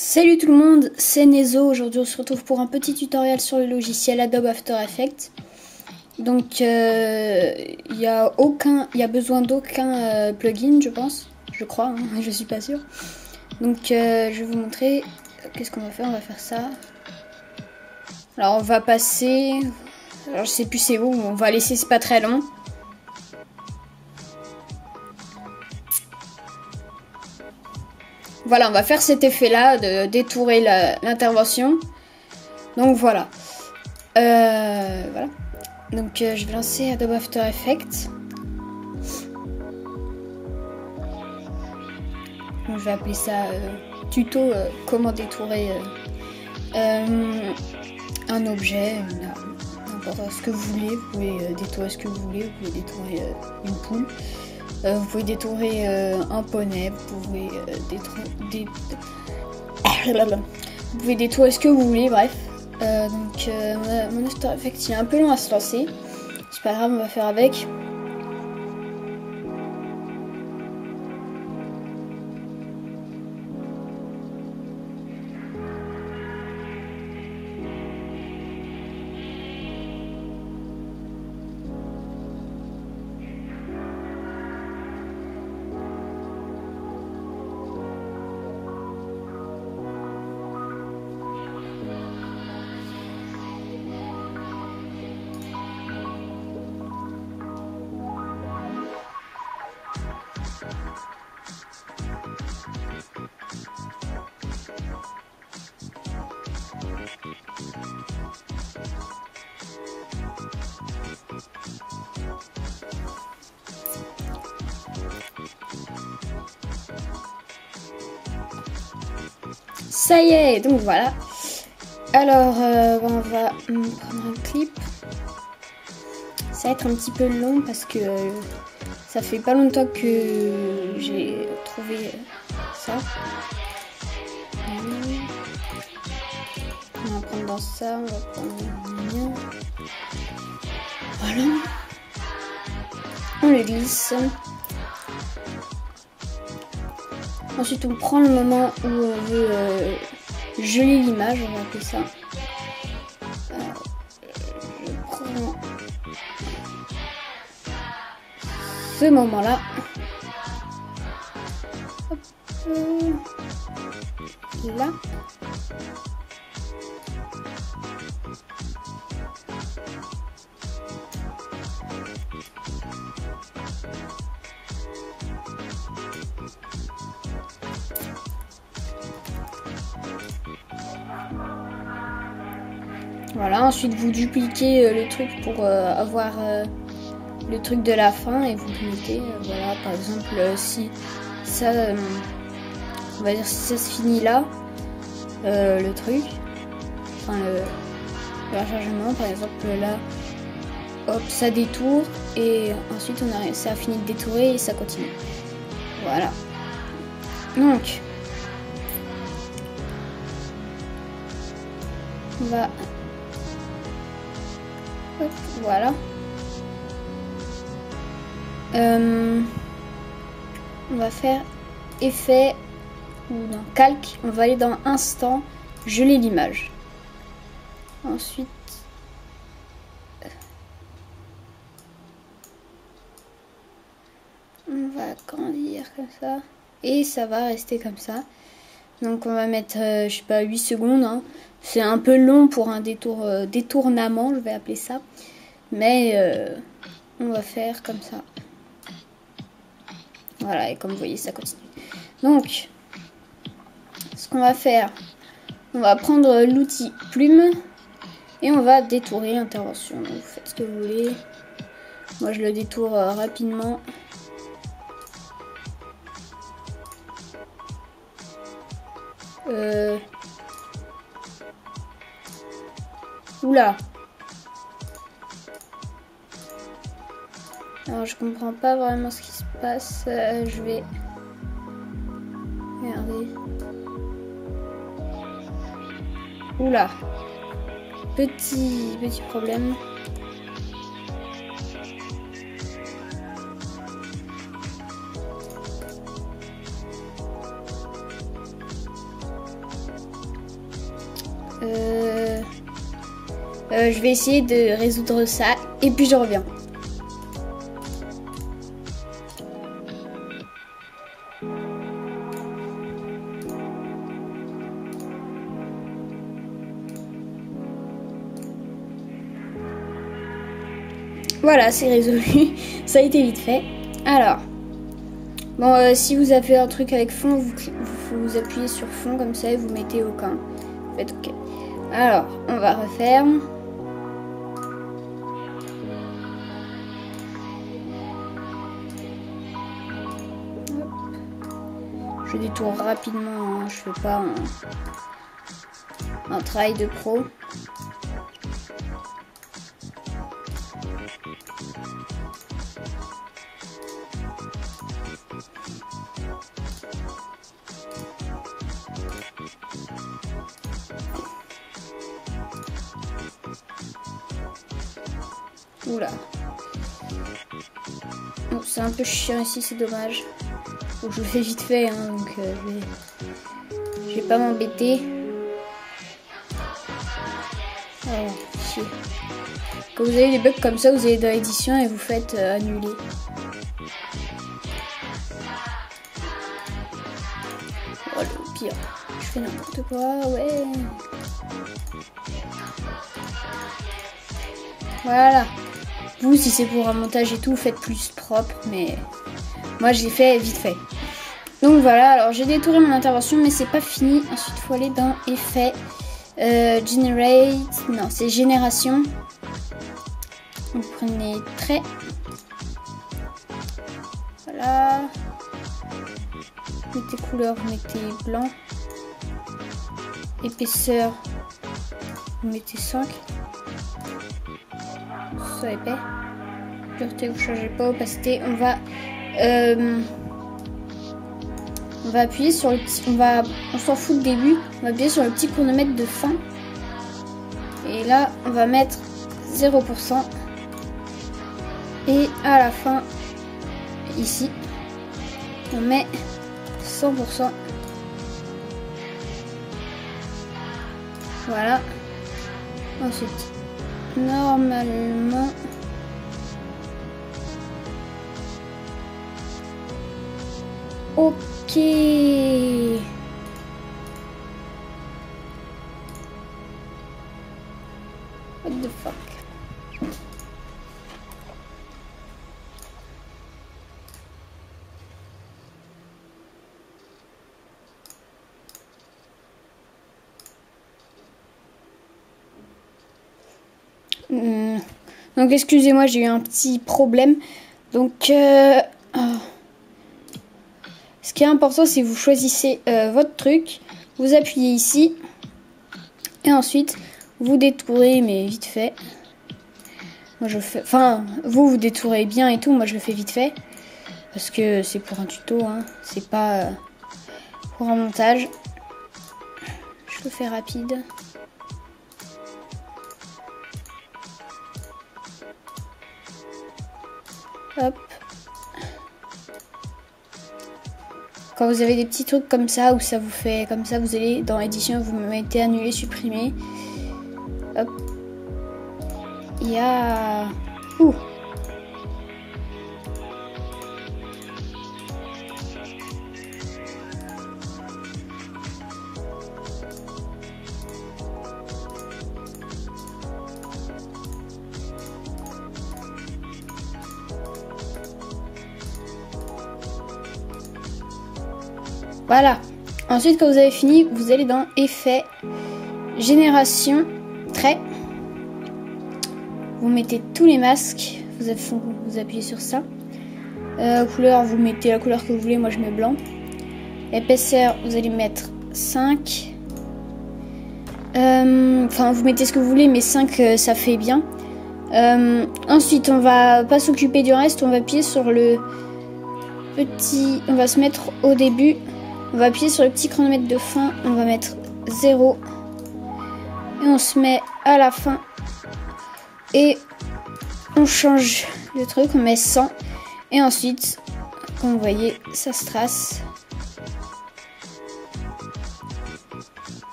Salut tout le monde, c'est Nezo. Aujourd'hui on se retrouve pour un petit tutoriel sur le logiciel Adobe After Effects. Donc il y a besoin d'aucun plugin, je pense, je crois, hein, je suis pas sûre. Donc je vais vous montrer qu'est-ce qu'on va faire. On va faire ça. Alors on va passer, alors je sais plus c'est où, on va laisser, c'est pas très long. Voilà, on va faire cet effet-là de détourer l'intervention. Donc voilà. Voilà. Donc je vais lancer Adobe After Effects. Donc, je vais appeler ça tuto comment détourer un objet, n'importe ce que vous voulez. Vous pouvez détourer ce que vous voulez. Vous pouvez détourer une poule. Vous pouvez détourer un poney, vous pouvez vous pouvez détourer ce que vous voulez, bref. Mon After Effects il est un peu long à se lancer. C'est pas grave, on va faire avec. Ça y est, donc voilà. Alors, on va prendre un clip. Ça va être un petit peu long parce que ça fait pas longtemps que j'ai trouvé ça. On va prendre dans ça, on va prendre... Voilà. On le glisse. Ensuite, on prend le moment où on veut geler l'image, on va appeler ça. Je prends ce moment-là. Là. Voilà, ensuite vous dupliquez le truc pour avoir le truc de la fin et vous cliquez. Voilà, par exemple, si ça, on va dire si ça se finit là, le truc, enfin le rechargement, par exemple là, hop, ça détourne et ensuite ça a fini de détourer et ça continue. Voilà. Donc, on va hop, voilà. On va faire effet ou dans calque. On va aller dans instant, geler l'image. Ensuite, on va agrandir comme ça et ça va rester comme ça. Donc on va mettre, je sais pas, 8 secondes. Hein. C'est un peu long pour un détournement, je vais appeler ça. Mais on va faire comme ça. Voilà, et comme vous voyez, ça continue. Donc, ce qu'on va faire, on va prendre l'outil plume et on va détourer l'intervention. Donc vous faites ce que vous voulez. Moi, je le détourne rapidement. Oula. Alors je comprends pas vraiment ce qui se passe. Je vais regarder. Oula. Petit problème. Je vais essayer de résoudre ça et puis je reviens. Voilà, c'est résolu. Ça a été vite fait. Alors, bon, si vous avez un truc avec fond, vous appuyez sur fond comme ça et vous mettez aucun. Faites OK. Alors, on va refaire. Hop. Je détourne rapidement, hein. Je fais pas un travail de pro. Oula. Bon, c'est un peu chiant ici, c'est dommage. Donc je le fais vite fait, hein, donc je vais pas m'embêter. Oh, chier. Quand vous avez des bugs comme ça, vous allez dans l'édition et vous faites annuler. Oh le pire. Je fais n'importe quoi, ouais. Voilà. Vous, si c'est pour un montage et tout, faites plus propre, mais moi j'ai fait vite fait. Donc voilà, alors j'ai détourné mon intervention, mais c'est pas fini. Ensuite, il faut aller dans Effet, Generate, non, c'est Génération. Vous prenez Trait. Voilà. Vous mettez couleur, vous mettez blanc. Épaisseur, vous mettez 5. Ça épais. Pureté, vous changez pas. Opacité, on va appuyer sur le petit. On s'en fout de début. On va appuyer sur le petit chronomètre de fin. Et là, on va mettre 0%. Et à la fin, ici, on met 100%. Voilà. Ensuite, normalement, ok. What the fuck? Donc excusez-moi, j'ai eu un petit problème. Donc ce qui est important, c'est que vous choisissez votre truc, vous appuyez ici et ensuite vous détourez, mais vite fait. Moi je fais, enfin vous détourez bien et tout, moi je le fais vite fait parce que c'est pour un tuto, hein. C'est pas pour un montage. Je le fais rapide. Hop. Quand vous avez des petits trucs comme ça, où ça vous fait comme ça, vous allez dans édition, vous mettez annuler, supprimer. Hop. Il y a... Ouh. Voilà. Ensuite, quand vous avez fini, vous allez dans Effet, Génération, Trait. Vous mettez tous les masques. Vous appuyez sur ça. Couleur, vous mettez la couleur que vous voulez. Moi, je mets blanc. Épaisseur, vous allez mettre 5. Enfin, vous mettez ce que vous voulez, mais 5, ça fait bien. Ensuite, on va pas s'occuper du reste. On va appuyer sur le petit... On va se mettre au début. On va appuyer sur le petit chronomètre de fin, on va mettre 0 et on se met à la fin et on change le truc, on met 100 et ensuite, comme vous voyez, ça se trace.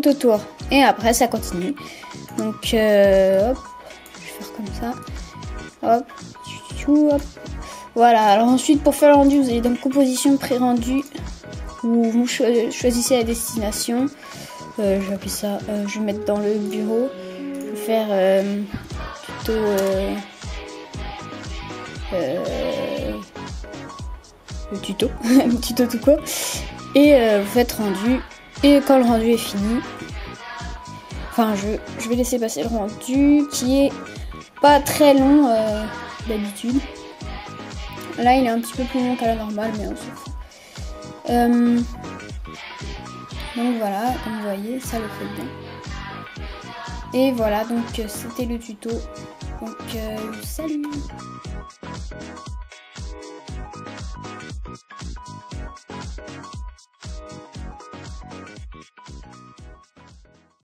tout autour. Et après ça continue. Donc hop, je vais faire comme ça. Hop, hop. Voilà, alors ensuite pour faire le rendu, vous allez dans composition pré-rendu où vous choisissez la destination. Je vais appeler ça, je vais mettre dans le bureau. Je vais faire tuto le tuto, tuto tout court. Et vous faites rendu. Et quand le rendu est fini, enfin je vais laisser passer le rendu qui est pas très long d'habitude. Là il est un petit peu plus long qu'à la normale, mais on s'en fout. Donc voilà, comme vous voyez, ça le fait bien. Et voilà, donc c'était le tuto. Donc salut!